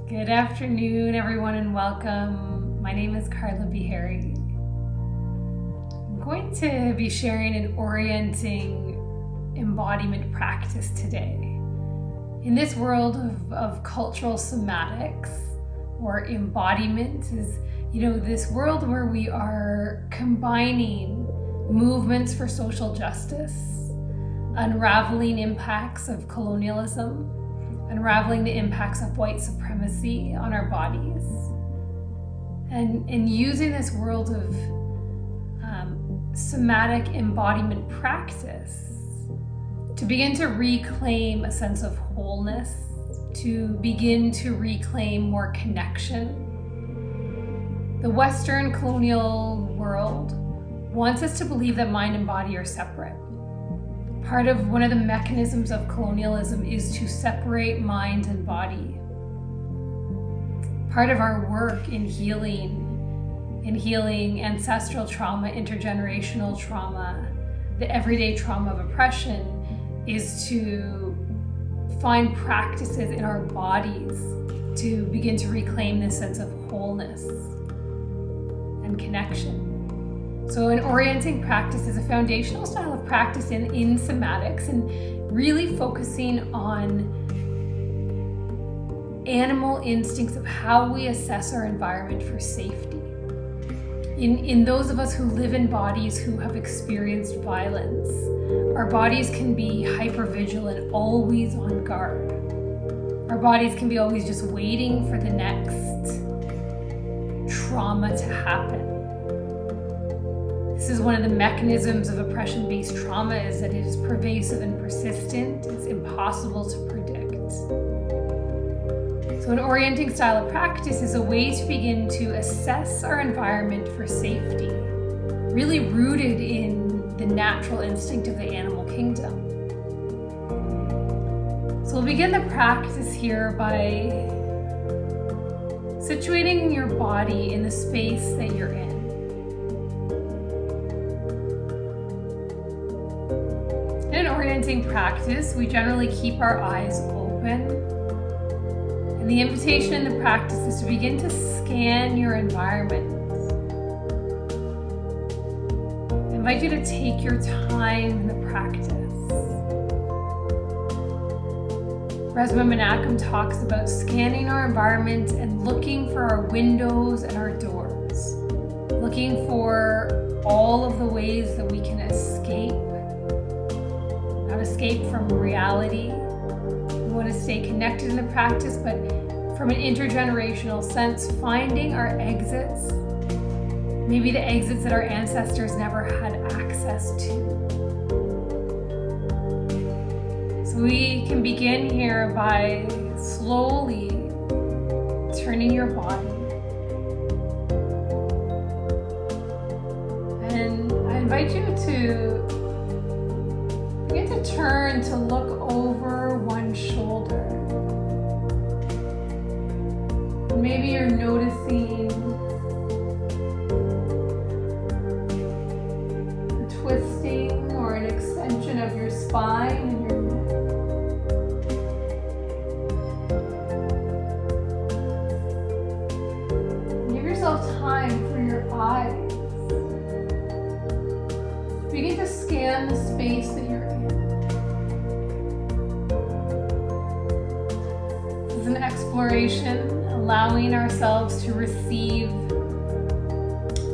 Good afternoon, everyone, and welcome. My name is Carla Bihari. I'm going to be sharing an orienting embodiment practice today. In this world of cultural somatics, or embodiment, is this world where we are combining movements for social justice, unraveling impacts of colonialism, unraveling the impacts of white supremacy on our bodies, and using this world of somatic embodiment practice to begin to reclaim a sense of wholeness, to begin to reclaim more connection. The Western colonial world wants us to believe that mind and body are separate. One of the mechanisms of colonialism is to separate mind and body. Part of our work in healing ancestral trauma, intergenerational trauma, the everyday trauma of oppression, is to find practices in our bodies to begin to reclaim this sense of wholeness and connection. So an orienting practice is a foundational style of practice in somatics, and really focusing on animal instincts of how we assess our environment for safety. In those of us who live in bodies who have experienced violence, our bodies can be hypervigilant, always on guard. Our bodies can be always just waiting for the next trauma to happen. This is one of the mechanisms of oppression-based trauma, is that it is pervasive and persistent. It's impossible to predict. So an orienting style of practice is a way to begin to assess our environment for safety, really rooted in the natural instinct of the animal kingdom. So we'll begin the practice here by situating your body in the space that you're in. In an orienting practice, we generally keep our eyes open. And the invitation in the practice is to begin to scan your environment. I invite you to take your time in the practice. Resma Menachem talks about scanning our environment and looking for our windows and our doors, looking for all of the ways that we can escape from reality. We want to stay connected in the practice, but from an intergenerational sense, finding our exits, maybe the exits that our ancestors never had access to. So we can begin here by slowly turning your body. And I invite you to begin to turn to look over one shoulder. Maybe you're noticing a twisting or an extension of your spine and your neck. Give yourself time for your eyes. Begin to scan the space that you're in. This is an exploration, allowing ourselves to receive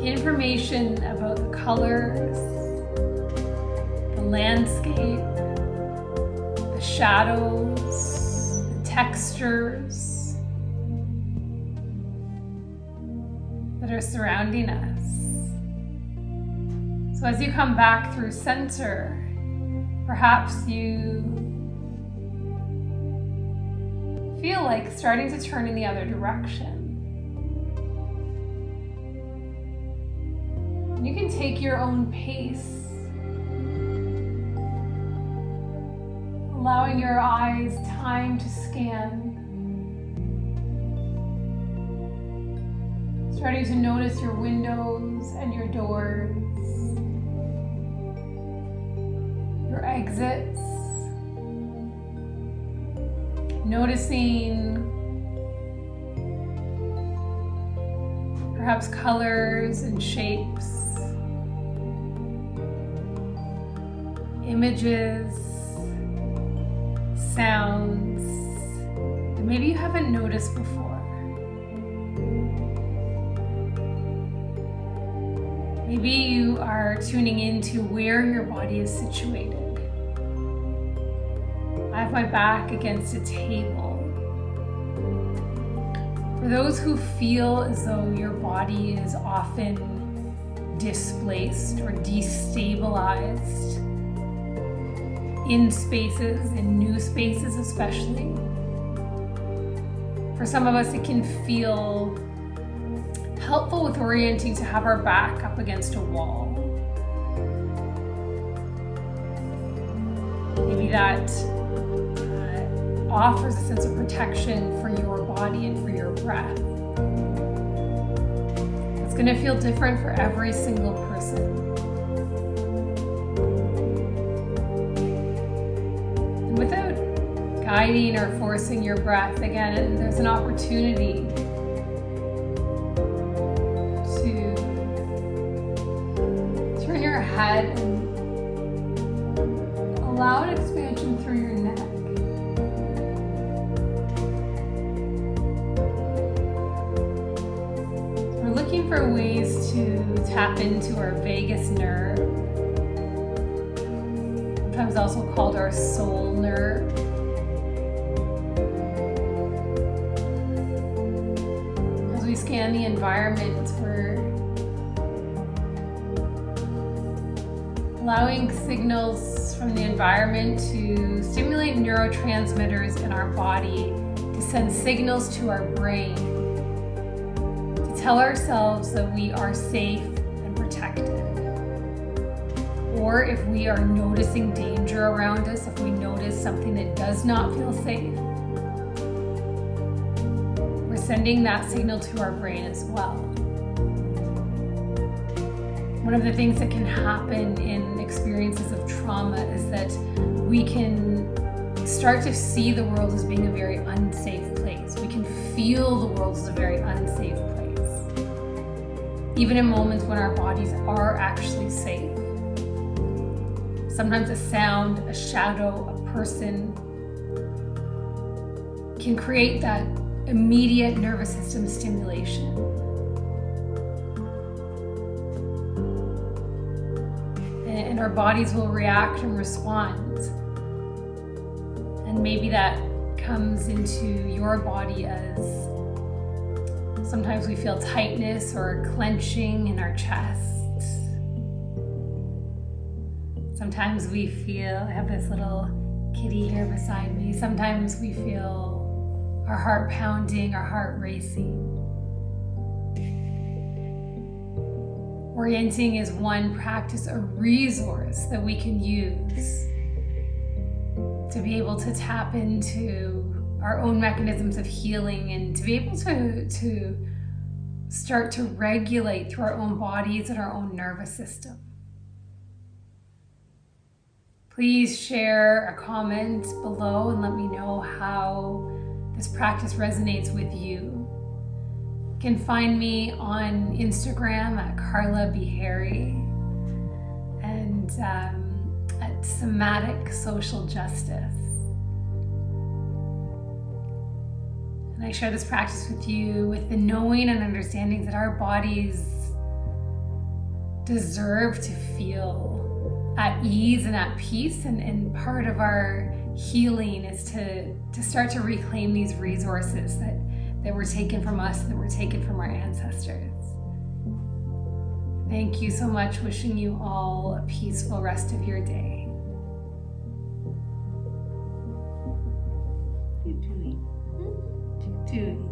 information about the colors, the landscape, the shadows, the textures that are surrounding us. So as you come back through center, perhaps you feel like starting to turn in the other direction. You can take your own pace, allowing your eyes time to scan, starting to notice your windows and your doors, your exits, noticing perhaps colors and shapes, images, sounds that maybe you haven't noticed before. Maybe you are tuning into where your body is situated. I have my back against a table. For those who feel as though your body is often displaced or destabilized in spaces, in new spaces especially, for some of us it can feel helpful with orienting to have our back up against a wall. Maybe that offers a sense of protection for your body and for your breath. It's going to feel different for every single person. And without guiding or forcing your breath, again, there's an opportunity to turn your head and allow an expansion through your neck. Looking for ways to tap into our vagus nerve, sometimes also called our soul nerve. As we scan the environment, we're allowing signals from the environment to stimulate neurotransmitters in our body to send signals to our brain. Tell ourselves that we are safe and protected. Or if we are noticing danger around us, if we notice something that does not feel safe, we're sending that signal to our brain as well. One of the things that can happen in experiences of trauma is that we can start to see the world as being a very unsafe place. We can feel the world as a very unsafe place. Even in moments when our bodies are actually safe. Sometimes a sound, a shadow, a person can create that immediate nervous system stimulation. And our bodies will react and respond. And maybe that comes into your body as sometimes we feel tightness or clenching in our chest. Sometimes we feel, I have this little kitty here beside me. Sometimes we feel our heart pounding, our heart racing. Orienting is one practice, a resource that we can use to be able to tap into our own mechanisms of healing and to be able to start to regulate through our own bodies and our own nervous system. Please share a comment below and let me know how this practice resonates with you. You can find me on Instagram at Carla Bihari and at Somatic Social Justice. And I share this practice with you with the knowing and understanding that our bodies deserve to feel at ease and at peace. And part of our healing is to start to reclaim these resources that were taken from us, that were taken from our ancestors. Thank you so much. Wishing you all a peaceful rest of your day. Doing.